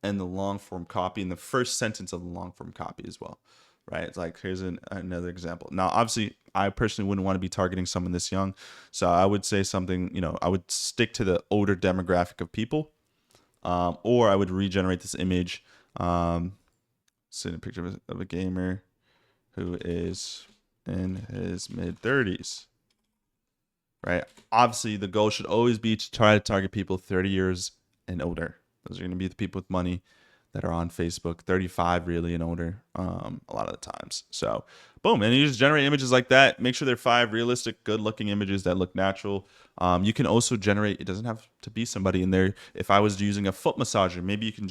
and the long form copy and the first sentence of the long form copy as well, right? It's like, here's another example. Now, obviously, I personally wouldn't want to be targeting someone this young. So I would say something, I would stick to the older demographic of people, or I would regenerate this image. Send a picture of a gamer who is in his mid 30s, right? Obviously, the goal should always be to try to target people 30 years and older. Those are going to be the people with money that are on Facebook, 35 really and older, a lot of the times. So boom, and you just generate images like that. Make sure they're 5 realistic, good looking images that look natural. You can also generate, it doesn't have to be somebody in there. If I was using a foot massager, maybe you can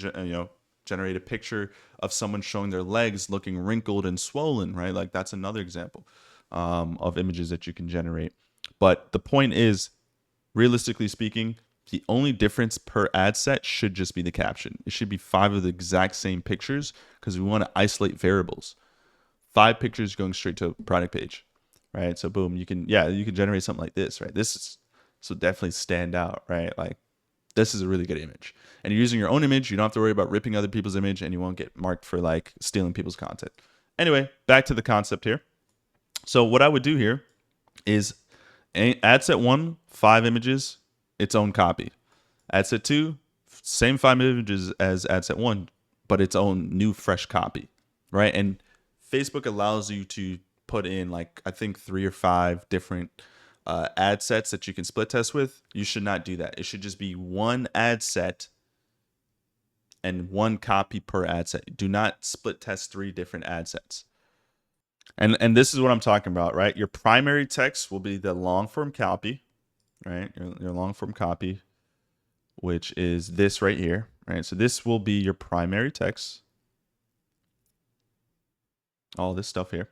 generate a picture of someone showing their legs looking wrinkled and swollen, right? Like that's another example of images that you can generate. But the point is, realistically speaking, the only difference per ad set should just be the caption. It should be 5 of the exact same pictures because we want to isolate variables. 5 pictures going straight to a product page, right? So boom, you can generate something like this, right? This will definitely stand out, right? Like this is a really good image. And you're using your own image. You don't have to worry about ripping other people's image and you won't get marked for like stealing people's content. Anyway, back to the concept here. So what I would do here is ad set 1, 5 images, its own copy. Ad set 2, same 5 images as ad set 1, but its own new fresh copy, right? And Facebook allows you to put in like I think 3 or 5 different ad sets that you can split test with. You should not do that. It should just be one ad set and one copy per ad set. Do not split test 3 different ad sets. And this is what I'm talking about, right? Your primary text will be the long form copy, right? Your long form copy, which is this right here, right? So this will be your primary text, all this stuff here.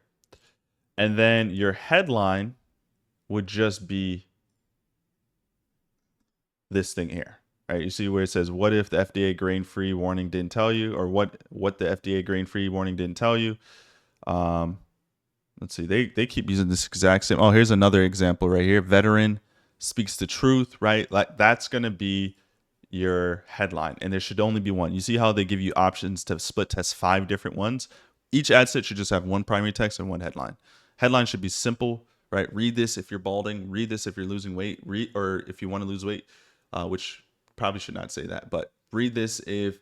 And then your headline would just be this thing here, right? You see where it says, what if the FDA grain-free warning didn't tell you, or what the FDA grain-free warning didn't tell you. Let's see, they keep using this exact same. Oh, here's another example right here. Veteran speaks the truth, right? Like that's going to be your headline, and there should only be one. You see how they give you options to split test 5 different ones? Each ad set should just have one primary text and one headline. Headline should be simple, right? Read this if you're balding. Read this if you're losing weight. Or if you want to lose weight, which probably should not say that, but read this if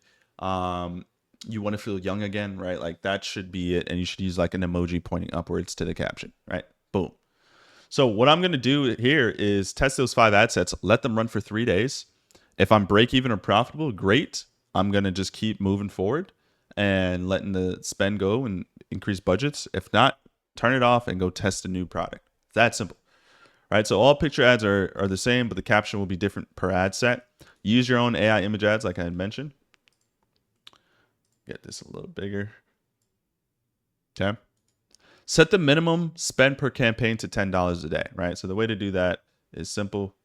you want to feel young again, right? Like that should be it. And you should use like an emoji pointing upwards to the caption, right? Boom. So what I'm going to do here is test those 5 ad sets, let them run for 3 days. If I'm break even or profitable, great. I'm going to just keep moving forward and letting the spend go and increase budgets. If not, turn it off and go test a new product. That simple, right? So all picture ads are the same, but the caption will be different per ad set. Use your own AI image ads like I had mentioned. Get this a little bigger. Okay. Set the minimum spend per campaign to $10 a day, right? So the way to do that is simple.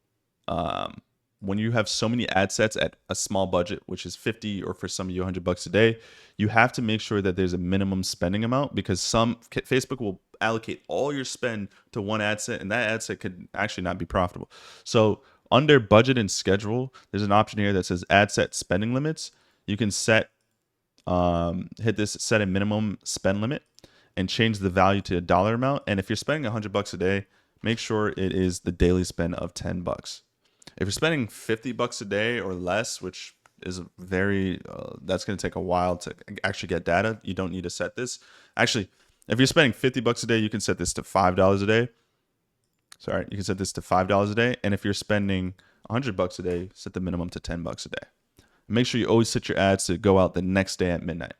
When you have so many ad sets at a small budget, which is 50 or for some of you $100 a day, you have to make sure that there's a minimum spending amount because Facebook will allocate all your spend to one ad set, and that ad set could actually not be profitable. So under budget and schedule, there's an option here that says ad set spending limits. You can set hit this set a minimum spend limit and change the value to a dollar amount. And if you're spending $100 a day, make sure it is the daily spend of $10. If you're spending $50 a day or less, which is very, that's going to take a while to actually get data, you don't need to set this. Actually, if you're spending $50 a day, you can set this to $5 a day. Sorry, you can set this to $5 a day. And if you're spending $100 a day, set the minimum to $10 a day. Make sure you always set your ads to go out the next day at midnight.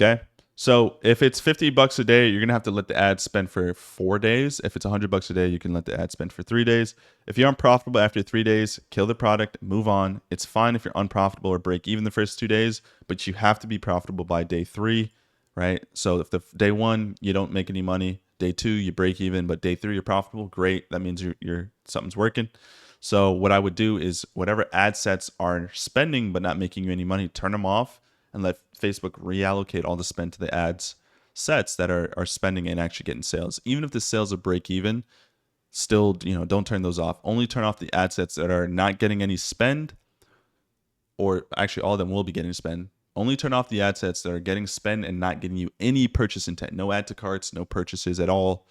Okay. So if it's $50 a day, you're going to have to let the ad spend for 4 days. If it's $100 a day, you can let the ad spend for 3 days. If you're unprofitable after 3 days, kill the product, move on. It's fine if you're unprofitable or break even the first 2 days, but you have to be profitable by day 3, right? So if the day 1, you don't make any money, day 2, you break even, but day 3, you're profitable, great. That means you're something's working. So what I would do is whatever ad sets are spending but not making you any money, turn them off and let Facebook reallocate all the spend to the ads sets that are spending and actually getting sales. Even if the sales are break even, still, don't turn those off. Only turn off the ad sets that are not getting any spend, or actually all of them will be getting spend. Only turn off the ad sets that are getting spend and not getting you any purchase intent. No add to carts, no purchases at all.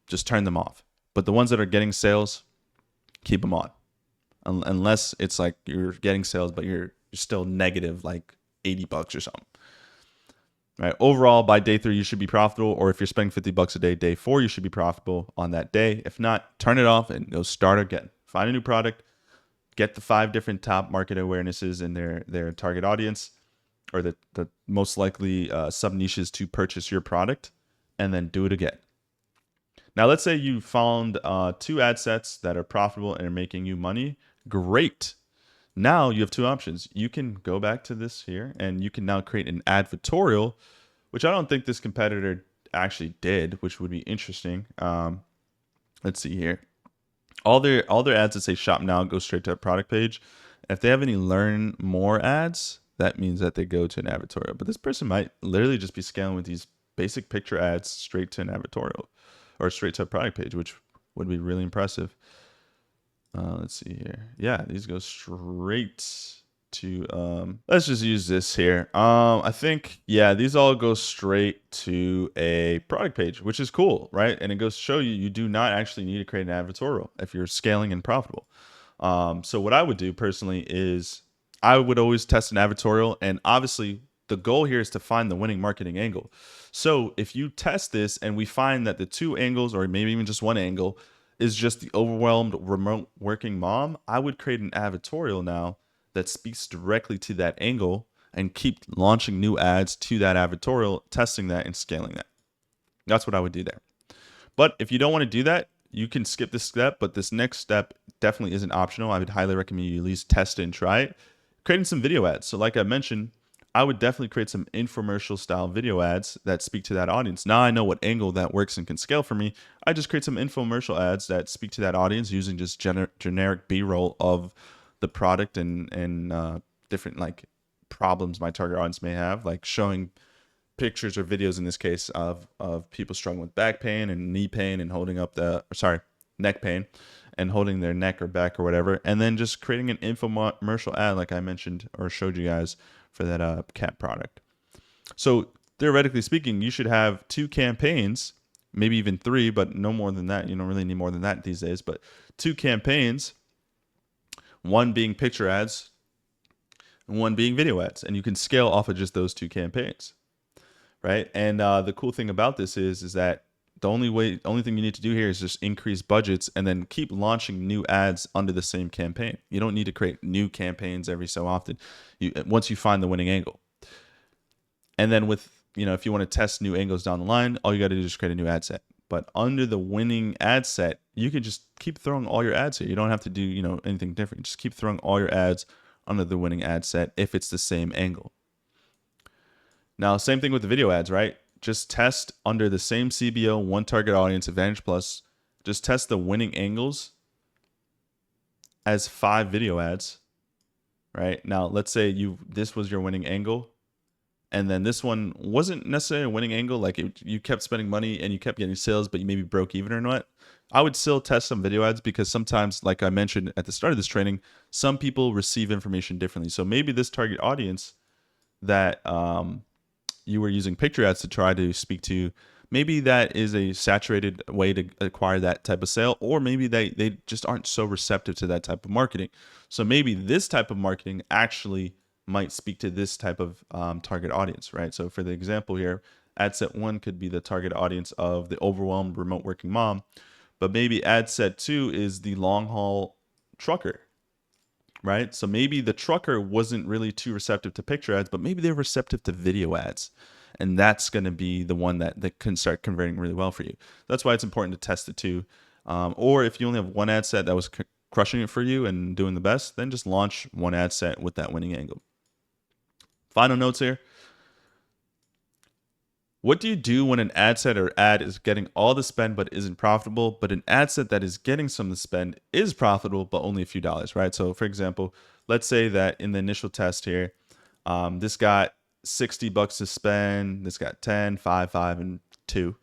Just turn them off. But the ones that are getting sales, keep them on. Unless it's like you're getting sales, but you're still negative like $80 or something. Right. Overall, by day 3, you should be profitable. Or if you're spending $50 a day, day 4, you should be profitable on that day. If not, turn it off and go start again. Find a new product. Get the 5 different top market awarenesses in their target audience, or the most likely sub niches to purchase your product, and then do it again. Now, let's say you found 2 ad sets that are profitable and are making you money. Great. Now you have 2 options. You can go back to this here and you can now create an advertorial, which I don't think this competitor actually did, which would be interesting. Let's see here. All their ads that say shop now go straight to a product page. If they have any learn more ads, that means that they go to an advertorial. But this person might literally just be scaling with these basic picture ads straight to an advertorial or straight to a product page, which would be really impressive. Let's see here. Yeah, these go straight to, let's just use this here. I think, yeah, these all go straight to a product page, which is cool, right? And it goes to show you do not actually need to create an advertorial if you're scaling and profitable. So what I would do personally is I would always test an advertorial, and obviously the goal here is to find the winning marketing angle. So if you test this and we find that the 2 angles, or maybe even just 1 angle, is just the overwhelmed remote working mom, I would create an advertorial now that speaks directly to that angle and keep launching new ads to that advertorial, testing that and scaling that. That's what I would do there. But if you don't want to do that, you can skip this step, but this next step definitely isn't optional. I would highly recommend you at least test it and try it. Creating some video ads. So like I mentioned, I would definitely create some infomercial style video ads that speak to that audience. Now I know what angle that works and can scale for me. I just create some infomercial ads that speak to that audience using just generic B-roll of the product and different like problems my target audience may have, like showing pictures or videos in this case of people struggling with back pain and knee pain and holding up neck pain and holding their neck or back or whatever, and then just creating an infomercial ad like I mentioned or showed you guys for that cat product. So theoretically speaking, you should have 2 campaigns, maybe even 3, but no more than that. You don't really need more than that these days, but 2 campaigns, 1 being picture ads and 1 being video ads, and you can scale off of just those 2 campaigns, right? And the cool thing about this is that the only thing you need to do here is just increase budgets and then keep launching new ads under the same campaign. You don't need to create new campaigns every so often. Once you find the winning angle. And then with, if you want to test new angles down the line, all you got to do is create a new ad set. But under the winning ad set, you can just keep throwing all your ads here. You don't have to do, anything different. Just keep throwing all your ads under the winning ad set if it's the same angle. Now, same thing with the video ads, right? Just test under the same CBO, 1 target audience, Advantage Plus. Just test the winning angles as 5 video ads, right? Now, let's say this was your winning angle. And then this one wasn't necessarily a winning angle. Like you kept spending money and you kept getting sales, but you maybe broke even or not. I would still test some video ads because sometimes, like I mentioned at the start of this training, some people receive information differently. So maybe this target audience that you were using picture ads to try to speak to, maybe that is a saturated way to acquire that type of sale, or maybe they just aren't so receptive to that type of marketing. So maybe this type of marketing actually might speak to this type of target audience, right? So for the example here, ad set 1 could be the target audience of the overwhelmed remote working mom, but maybe ad set 2 is the long haul trucker, right? So maybe the trucker wasn't really too receptive to picture ads, but maybe they're receptive to video ads. And that's going to be the one that can start converting really well for you. That's why it's important to test the two. Or if you only have one ad set that was crushing it for you and doing the best, then just launch one ad set with that winning angle. Final notes here. What do you do when an ad set or ad is getting all the spend but isn't profitable, but an ad set that is getting some of the spend is profitable but only a few dollars, right? So for example, let's say that in the initial test here, this got $60 to spend, this got 10, 5, 5, and 2.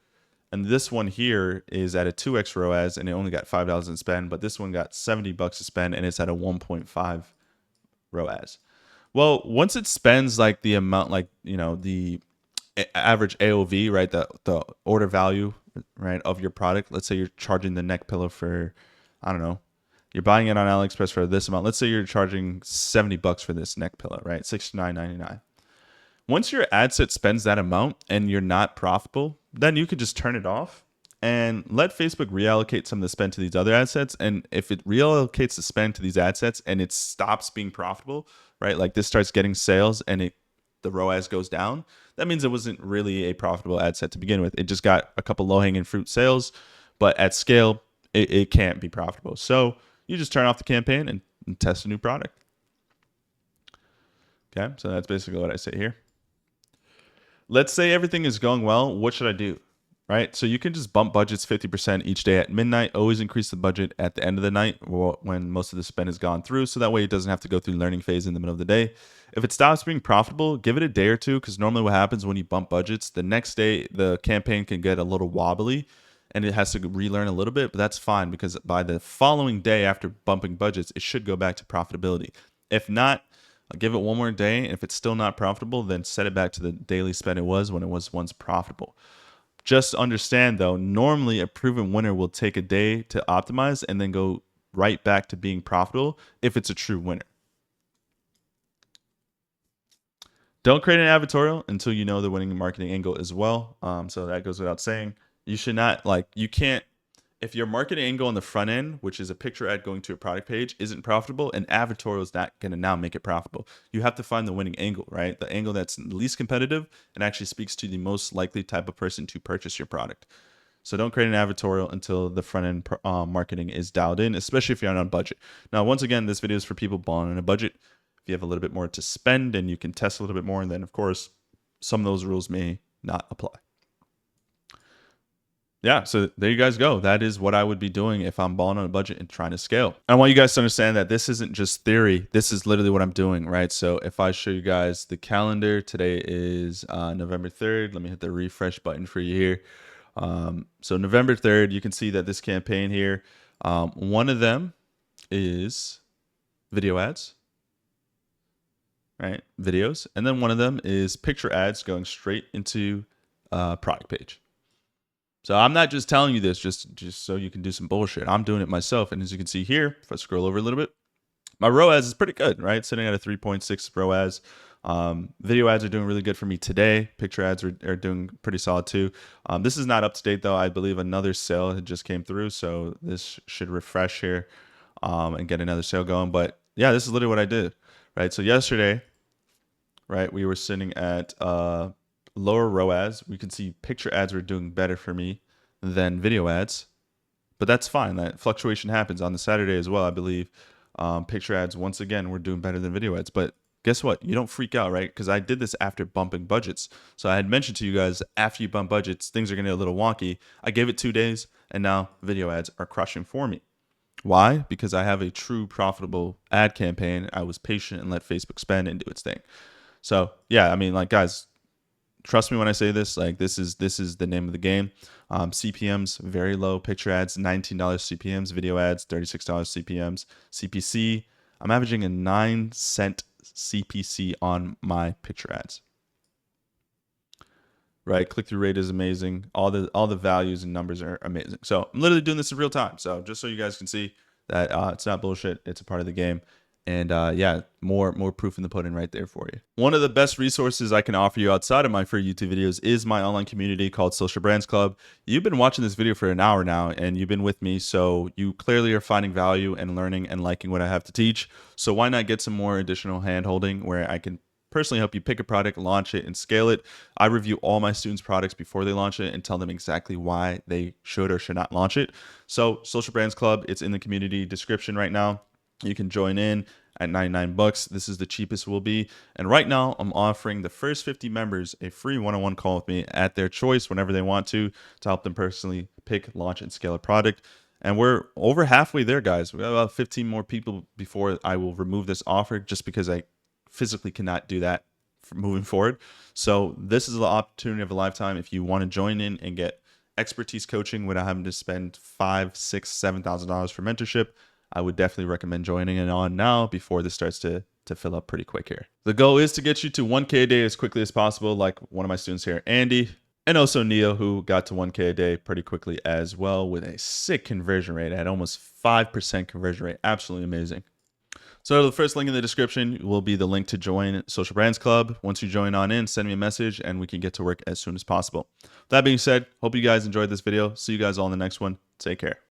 And this one here is at a 2x ROAS and it only got $5 in spend, but this one got $70 to spend and it's at a 1.5 ROAS. Well, once it spends like the amount, like, the average AOV, right? The order value, right, of your product. Let's say you're charging the neck pillow for, I don't know, you're buying it on Aliexpress for this amount. Let's say you're charging $70 for this neck pillow, right? $69.99. Once your ad set spends that amount and you're not profitable, then you could just turn it off and let Facebook reallocate some of the spend to these other ad sets. And if it reallocates the spend to these ad sets and it stops being profitable, right? Like this starts getting sales and the ROAS goes down, that means it wasn't really a profitable ad set to begin with. It just got a couple low-hanging fruit sales, but at scale, it can't be profitable. So you just turn off the campaign and test a new product. Okay, so that's basically what I say here. Let's say everything is going well. What should I do? Right? So you can just bump budgets 50% each day at midnight. Always increase the budget at the end of the night when most of the spend is gone through. So that way it doesn't have to go through learning phase in the middle of the day. If it stops being profitable, give it a day or two, because normally what happens when you bump budgets, the next day the campaign can get a little wobbly and it has to relearn a little bit, but that's fine because by the following day after bumping budgets, it should go back to profitability. If not, I'll give it one more day. If it's still not profitable, then set it back to the daily spend it was when it was once profitable. Just understand though, normally a proven winner will take a day to optimize and then go right back to being profitable if it's a true winner. Don't create an advertorial until you know the winning marketing angle as well. So that goes without saying. You should not, you can't, if your marketing angle on the front end, which is a picture ad going to a product page, isn't profitable, an advertorial is not going to now make it profitable. You have to find the winning angle, right? The angle that's least competitive and actually speaks to the most likely type of person to purchase your product. So don't create an advertorial until the front end marketing is dialed in, especially if you're on a budget. Now, once again, this video is for people balling on a budget. If you have a little bit more to spend and you can test a little bit more, and then of course, some of those rules may not apply. Yeah, so there you guys go. That is what I would be doing if I'm balling on a budget and trying to scale. I want you guys to understand that this isn't just theory. This is literally what I'm doing, right? So if I show you guys the calendar, today is November 3rd. Let me hit the refresh button for you here. So November 3rd, you can see that this campaign here, one of them is video ads, right? Videos. And then one of them is picture ads going straight into a product page. So I'm not just telling you this just so you can do some bullshit. I'm doing it myself. And as you can see here, if I scroll over a little bit, my ROAS is pretty good, right? Sitting at a 3.6 ROAS. Video ads are doing really good for me today. Picture ads are doing pretty solid too. This is not up to date though. I believe another sale had just came through. So this should refresh here and get another sale going. But yeah, this is literally what I did, right? So yesterday, right, we were sitting at lower ROAS. We can see picture ads were doing better for me than video ads, but that's fine. That fluctuation happens on the Saturday as well. I believe picture ads once again were doing better than video ads, but guess what? You don't freak out, right? Because I did this after bumping budgets. So I had mentioned to you guys, after you bump budgets, things are going to get a little wonky. I gave it 2 days and now video ads are crushing for me. Why? Because I have a true profitable ad campaign. I was patient and let Facebook spend and do its thing. So yeah, I mean, guys, trust me when I say this, like this is the name of the game. CPMs very low. Picture ads $19 CPMs, video ads $36 CPMs. CPC, I'm averaging a 9 cent CPC on my picture ads. Right, click-through rate is amazing. All the values and numbers are amazing. So I'm literally doing this in real time. So just so you guys can see that it's not bullshit. It's a part of the game. And yeah, more proof in the pudding right there for you. One of the best resources I can offer you outside of my free YouTube videos is my online community called Social Brands Club. You've been watching this video for an hour now, and you've been with me, so you clearly are finding value and learning and liking what I have to teach. So why not get some more additional hand-holding where I can personally help you pick a product, launch it, and scale it. I review all my students' products before they launch it and tell them exactly why they should or should not launch it. So Social Brands Club, it's in the community description right now. You can join in at 99 bucks. This is the cheapest it will be. And right now I'm offering the first 50 members a free one-on-one call with me at their choice whenever they want to help them personally pick, launch, and scale a product. And we're over halfway there, guys. We got about 15 more people before I will remove this offer, just because I physically cannot do that for moving forward. So this is the opportunity of a lifetime. If you want to join in and get expertise coaching without having to spend $5,000, $6,000, $7,000 for mentorship, I would definitely recommend joining in on now before this starts to fill up pretty quick here. The goal is to get you to 1K a day as quickly as possible, like one of my students here, Andy, and also Neo, who got to 1K a day pretty quickly as well with a sick conversion rate at almost 5% conversion rate. Absolutely amazing. So the first link in the description will be the link to join Social Brands Club. Once you join on in, send me a message and we can get to work as soon as possible. That being said, hope you guys enjoyed this video. See you guys all in the next one. Take care.